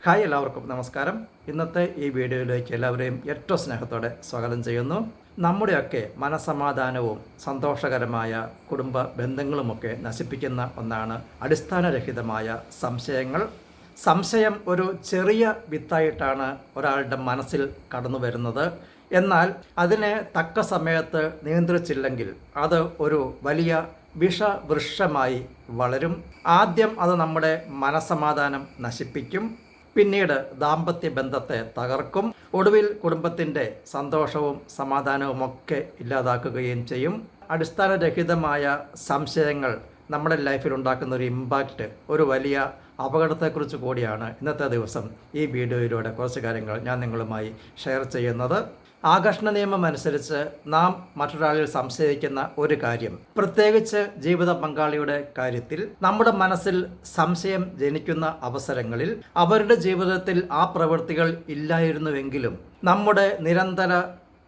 Hi, എല്ലാവർക്കും നമസ്കാരം. ഇന്നത്തെ ഈ വീഡിയോയിലേക്ക് എല്ലാവരെയും ഏറ്റവും സ്നേഹത്തോടെ സ്വാഗതം ചെയ്യുന്നു. നമ്മുടെയൊക്കെ മനസ്സമാധാനവും സന്തോഷകരമായ കുടുംബ ബന്ധങ്ങളുമൊക്കെ നശിപ്പിക്കുന്ന ഒന്നാണ് അടിസ്ഥാനരഹിതമായ സംശയങ്ങൾ. സംശയം ഒരു ചെറിയ വിത്തായിട്ടാണ് ഒരാളുടെ മനസ്സിൽ കടന്നു വരുന്നത്. എന്നാൽ അതിനെ തക്ക സമയത്ത് നിയന്ത്രിച്ചില്ലെങ്കിൽ അത് ഒരു വലിയ വിഷവൃക്ഷമായി വളരും. ആദ്യം അത് നമ്മുടെ മനസ്സമാധാനം നശിപ്പിക്കും, പിന്നീട് ദാമ്പത്യ ബന്ധത്തെ തകർക്കും, ഒടുവിൽ കുടുംബത്തിൻ്റെ സന്തോഷവും സമാധാനവുമൊക്കെ ഇല്ലാതാക്കുകയും ചെയ്യും. അടിസ്ഥാനരഹിതമായ സംശയങ്ങൾ നമ്മുടെ ലൈഫിൽ ഉണ്ടാക്കുന്ന ഒരു ഇമ്പാക്റ്റ്, ഒരു വലിയ അപകടത്തെക്കുറിച്ച് കൂടിയാണ് ഇന്നത്തെ ദിവസം ഈ വീഡിയോയിലൂടെ കുറച്ച് കാര്യങ്ങൾ ഞാൻ നിങ്ങളുമായി ഷെയർ ചെയ്യുന്നത്. ആകർഷണ നിയമം അനുസരിച്ച് നാം മറ്റൊരാളിൽ സംശയിക്കുന്ന ഒരു കാര്യം, പ്രത്യേകിച്ച് ജീവിത പങ്കാളിയുടെ കാര്യത്തിൽ നമ്മുടെ മനസ്സിൽ സംശയം ജനിക്കുന്ന അവസരങ്ങളിൽ അവരുടെ ജീവിതത്തിൽ ആ പ്രവൃത്തികൾ ഇല്ലായിരുന്നുവെങ്കിലും നമ്മുടെ നിരന്തര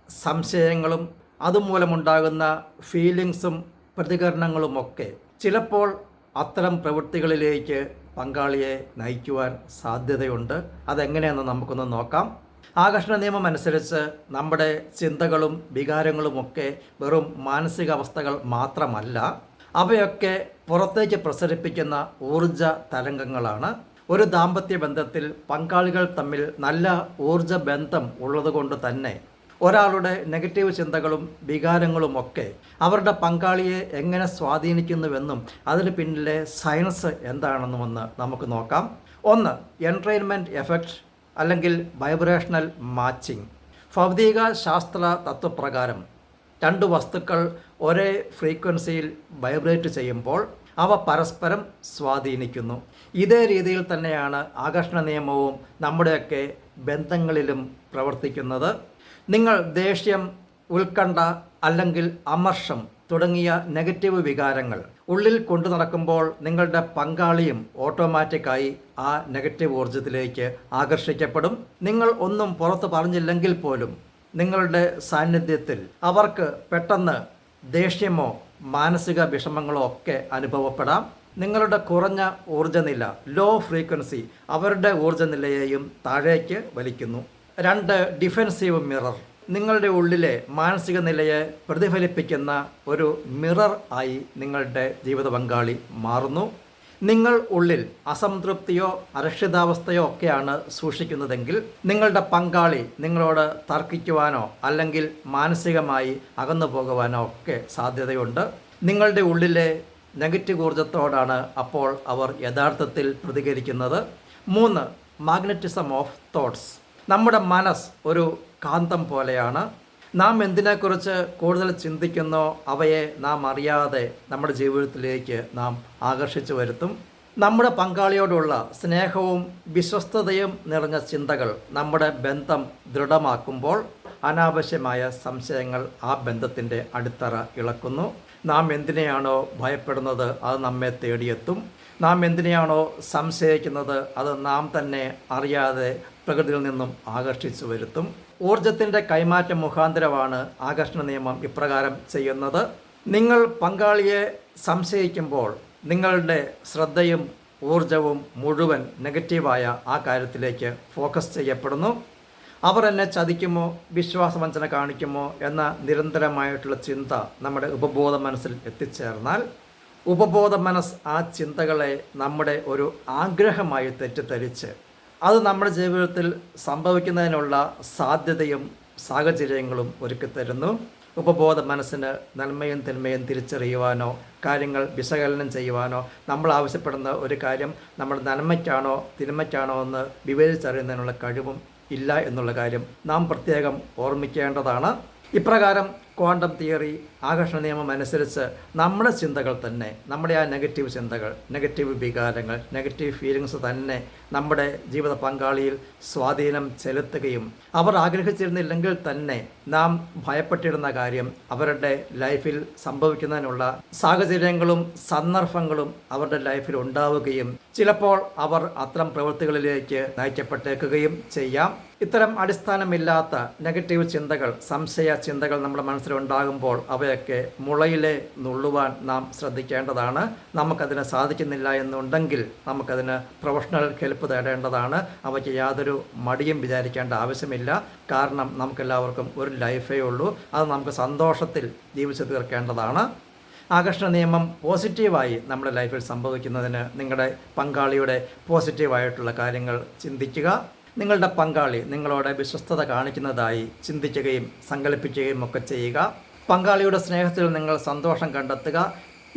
സംശയങ്ങളും അതുമൂലമുണ്ടാകുന്ന ഫീലിങ്സും പ്രതികരണങ്ങളുമൊക്കെ ചിലപ്പോൾ അത്തരം പ്രവൃത്തികളിലേക്ക് പങ്കാളിയെ നയിക്കുവാൻ സാധ്യതയുണ്ട്. അതെങ്ങനെയെന്ന് നമുക്കൊന്ന് നോക്കാം. ആകർഷണ നിയമം അനുസരിച്ച് നമ്മുടെ ചിന്തകളും വികാരങ്ങളുമൊക്കെ വെറും മാനസികാവസ്ഥകൾ മാത്രമല്ല, അവയൊക്കെ പുറത്തേക്ക് പ്രസരിപ്പിക്കുന്ന ഊർജ തരംഗങ്ങളാണ്. ഒരു ദാമ്പത്യ ബന്ധത്തിൽ പങ്കാളികൾ തമ്മിൽ നല്ല ഊർജ ബന്ധം ഉള്ളതുകൊണ്ട് തന്നെ ഒരാളുടെ നെഗറ്റീവ് ചിന്തകളും വികാരങ്ങളുമൊക്കെ അവരുടെ പങ്കാളിയെ എങ്ങനെ സ്വാധീനിക്കുന്നുവെന്നും അതിന് പിന്നിലെ സയൻസ് എന്താണെന്നുമെന്ന് നമുക്ക് നോക്കാം. ഒന്ന്, എൻട്രെയിൻമെൻറ്റ് എഫക്റ്റ് അല്ലെങ്കിൽ വൈബ്രേഷണൽ മാച്ചിങ്. ഭൗതിക ശാസ്ത്ര തത്വപ്രകാരം രണ്ട് വസ്തുക്കൾ ഒരേ ഫ്രീക്വൻസിയിൽ വൈബ്രേറ്റ് ചെയ്യുമ്പോൾ അവ പരസ്പരം സ്വാധീനിക്കുന്നു. ഇതേ രീതിയിൽ തന്നെയാണ് ആകർഷണ നിയമവും നമ്മുടെയൊക്കെ ബന്ധങ്ങളിലും പ്രവർത്തിക്കുന്നത്. നിങ്ങൾ ദേഷ്യം, ഉത്കണ്ഠ അല്ലെങ്കിൽ അമർഷം തുടങ്ങിയ നെഗറ്റീവ് വികാരങ്ങൾ ഉള്ളിൽ കൊണ്ടു നടക്കുമ്പോൾ നിങ്ങളുടെ പങ്കാളിയും ഓട്ടോമാറ്റിക്കായി ആ നെഗറ്റീവ് ഊർജ്ജത്തിലേക്ക് ആകർഷിക്കപ്പെടും. നിങ്ങൾ ഒന്നും പുറത്ത് പറഞ്ഞില്ലെങ്കിൽ പോലും നിങ്ങളുടെ സാന്നിധ്യത്തിൽ അവർക്ക് പെട്ടെന്ന് ദേഷ്യമോ മാനസിക വിഷമങ്ങളോ ഒക്കെ അനുഭവപ്പെടാം. നിങ്ങളുടെ കുറഞ്ഞ ഊർജ്ജനില, ലോ ഫ്രീക്വൻസി, അവരുടെ ഊർജ്ജനിലയെയും താഴേക്ക് വലിക്കുന്നു. രണ്ട്, ഡിഫെൻസീവ് മിറർ. നിങ്ങളുടെ ഉള്ളിലെ മാനസിക നിലയെ പ്രതിഫലിപ്പിക്കുന്ന ഒരു മിറർ ആയി നിങ്ങളുടെ ജീവിത പങ്കാളി മാറുന്നു. നിങ്ങൾ ഉള്ളിൽ അസംതൃപ്തിയോ അരക്ഷിതാവസ്ഥയോ ഒക്കെയാണ് സൂക്ഷിക്കുന്നതെങ്കിൽ നിങ്ങളുടെ പങ്കാളി നിങ്ങളോട് തർക്കിക്കുവാനോ അല്ലെങ്കിൽ മാനസികമായി അകന്നു പോകുവാനോ ഒക്കെ സാധ്യതയുണ്ട്. നിങ്ങളുടെ ഉള്ളിലെ നെഗറ്റീവ് ഊർജ്ജത്തോടാണ് അപ്പോൾ അവർ യഥാർത്ഥത്തിൽ പ്രതികരിക്കുന്നത്. മൂന്ന്, മാഗ്നറ്റിസം ഓഫ് തോട്ട്സ്. നമ്മുടെ മനസ്സ് ഒരു കാന്തം പോലെയാണ്. നാം എന്തിനെക്കുറിച്ച് കൂടുതൽ ചിന്തിക്കുന്നോ അവയെ നാം അറിയാതെ നമ്മുടെ ജീവിതത്തിലേക്ക് നാം ആകർഷിച്ചു വരുത്തും. നമ്മുടെ പങ്കാളിയോടുള്ള സ്നേഹവും വിശ്വസ്തതയും നിറഞ്ഞ ചിന്തകൾ നമ്മുടെ ബന്ധം ദൃഢമാക്കുമ്പോൾ അനാവശ്യമായ സംശയങ്ങൾ ആ ബന്ധത്തിൻ്റെ അടിത്തറ ഇളക്കുന്നു. നാം എന്തിനെയാണോ ഭയപ്പെടുന്നത് അത് നമ്മെ തേടിയെത്തും. നാം എന്തിനെയാണോ സംശയിക്കുന്നത് അത് നാം തന്നെ അറിയാതെ പ്രകൃതിയിൽ നിന്നും ആകർഷിച്ചു വരുത്തും. ഊർജത്തിൻ്റെ കൈമാറ്റം മുഖാന്തരമാണ് ആകർഷണ നിയമം ഇപ്രകാരം ചെയ്യുന്നത്. നിങ്ങൾ പങ്കാളിയെ സംശയിക്കുമ്പോൾ നിങ്ങളുടെ ശ്രദ്ധയും ഊർജവും മുഴുവൻ നെഗറ്റീവായ ആ കാര്യത്തിലേക്ക് ഫോക്കസ് ചെയ്യപ്പെടുന്നു. അവർ എന്നെ ചതിക്കുമോ, വിശ്വാസവഞ്ചന കാണിക്കുമോ എന്ന നിരന്തരമായിട്ടുള്ള ചിന്ത നമ്മുടെ ഉപബോധ മനസ്സിൽ എത്തിച്ചേർന്നാൽ ഉപബോധ മനസ്സ് ആ ചിന്തകളെ നമ്മുടെ ഒരു ആഗ്രഹമായി തെറ്റിദ്ധരിച്ച് അത് നമ്മുടെ ജീവിതത്തിൽ സംഭവിക്കുന്നതിനുള്ള സാധ്യതയും സാഹചര്യങ്ങളും ഒരുക്കിത്തരുന്നു. ഉപബോധ മനസ്സിന് നന്മയും തിന്മയും തിരിച്ചറിയുവാനോ കാര്യങ്ങൾ വിശകലനം ചെയ്യുവാനോ നമ്മൾ ആവശ്യപ്പെടുന്ന ഒരു കാര്യം നമ്മൾ നന്മയ്ക്കാണോ തിന്മയ്ക്കാണോ എന്ന് വിവേചിച്ചറിയുന്നതിനുള്ള കഴിവും ഇല്ല എന്നുള്ള കാര്യം നാം പ്രത്യേകം ഓർമ്മിക്കേണ്ടതാണ്. ഇപ്രകാരം ക്വാണ്ടം തിയറി, ആകർഷണ നിയമം അനുസരിച്ച് നമ്മുടെ ചിന്തകൾ തന്നെ, നമ്മുടെ ആ നെഗറ്റീവ് ചിന്തകൾ, നെഗറ്റീവ് വികാരങ്ങൾ, നെഗറ്റീവ് ഫീലിങ്സ് തന്നെ നമ്മുടെ ജീവിത പങ്കാളിയിൽ സ്വാധീനം ചെലുത്തുകയും അവർ ആഗ്രഹിച്ചിരുന്നില്ലെങ്കിൽ തന്നെ നാം ഭയപ്പെട്ടിരുന്ന കാര്യം അവരുടെ ലൈഫിൽ സംഭവിക്കുന്നതിനുള്ള സാഹചര്യങ്ങളും സന്ദർഭങ്ങളും അവരുടെ ലൈഫിൽ ഉണ്ടാവുകയും ചിലപ്പോൾ അവർ അത്തരം പ്രവൃത്തികളിലേക്ക് നയിക്കപ്പെട്ടേക്കുകയും ചെയ്യാം. ഇത്തരം അടിസ്ഥാനമില്ലാത്ത നെഗറ്റീവ് ചിന്തകൾ, സംശയ ചിന്തകൾ നമ്മുടെ മനസ്സിലുണ്ടാകുമ്പോൾ അവയൊക്കെ മുളയിലെ നുള്ളുവാൻ നാം ശ്രദ്ധിക്കേണ്ടതാണ്. നമുക്കതിന് സാധിക്കുന്നില്ല എന്നുണ്ടെങ്കിൽ നമുക്കതിന് പ്രൊഫഷണൽ ഹെൽപ്പ് തേടേണ്ടതാണ്. അവയ്ക്ക് യാതൊരു മടിയും വിചാരിക്കേണ്ട ആവശ്യമില്ല. കാരണം നമുക്കെല്ലാവർക്കും ഒരു ലൈഫേ ഉള്ളൂ. അത് നമുക്ക് സന്തോഷത്തിൽ ജീവിച്ചു തീർക്കേണ്ടതാണ്. ആകർഷണ നിയമം പോസിറ്റീവായി നമ്മുടെ ലൈഫിൽ സംഭവിക്കുന്നതിന് നിങ്ങളുടെ പങ്കാളിയുടെ പോസിറ്റീവായിട്ടുള്ള കാര്യങ്ങൾ ചിന്തിക്കുക. നിങ്ങളുടെ പങ്കാളി നിങ്ങളോട് വിശ്വസ്തത കാണിക്കുന്നതായി ചിന്തിക്കുകയും സങ്കല്പിക്കുകയും ഒക്കെ ചെയ്യുക. പങ്കാളിയുടെ സ്നേഹത്തിൽ നിങ്ങൾ സന്തോഷം കണ്ടെത്തുക.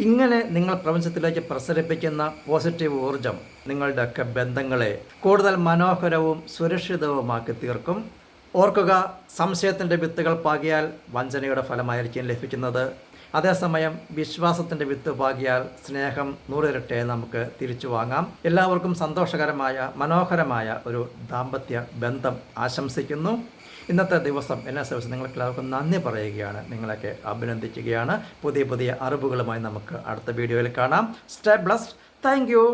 ഇങ്ങനെ നിങ്ങൾ പ്രപഞ്ചത്തിലേക്ക് പ്രസരിപ്പിക്കുന്ന പോസിറ്റീവ് ഊർജം നിങ്ങളുടെയൊക്കെ ബന്ധങ്ങളെ കൂടുതൽ മനോഹരവും സുരക്ഷിതവുമാക്കി തീർക്കും. ഓർക്കുക, സംശയത്തിൻ്റെ വിത്തുകൾ പാകിയാൽ വഞ്ചനയുടെ ഫലമായിരിക്കും ലഭിക്കുന്നത്. അതേസമയം വിശ്വാസത്തിൻ്റെ വിത്ത് പാകിയാൽ സ്നേഹം 100 ഇരട്ടിയായി നമുക്ക് തിരിച്ചു വാങ്ങാം. എല്ലാവർക്കും സന്തോഷകരമായ മനോഹരമായ ഒരു ദാമ്പത്യ ബന്ധം ആശംസിക്കുന്നു. ഇന്നത്തെ ദിവസം എന്നെ സംബന്ധിച്ച് നിങ്ങൾക്ക് എല്ലാവർക്കും നന്ദി പറയുകയാണ്, നിങ്ങളൊക്കെ അഭിനന്ദിക്കുകയാണ്. പുതിയ അറിവുകളുമായി നമുക്ക് അടുത്ത വീഡിയോയിൽ കാണാം. Stay blessed. Thank you.